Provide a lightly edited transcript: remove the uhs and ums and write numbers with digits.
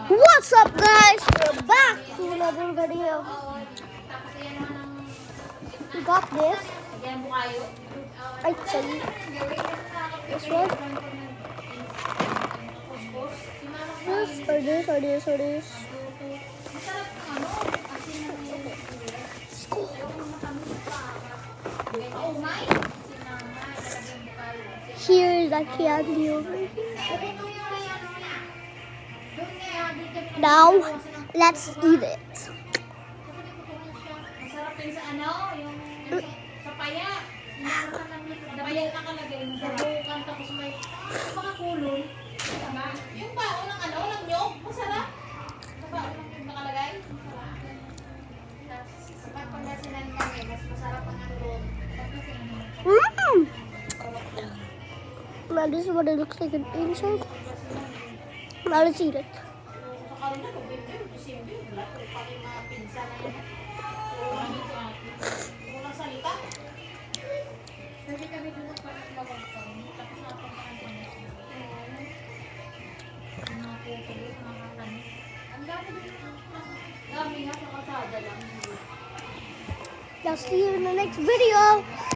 What's up, guys? We're back to another video. We got this. Actually, this one. This. Let's go. Here's a candy over here. Now, let's eat it. Masarap yun sa ano, yung sa paya. Yung paya nakalagay mo sa bukan, tapos may makakulon. Tama? Yung bao ng ano, ng nyog, masarap. Yung bao ng nyog nakalagay, masarap. Tapos, sapat Pangasinan kami, mas masarap ang anlon. Now, this is what it looks like inside. Now, let's eat it. I'll see you in the next video.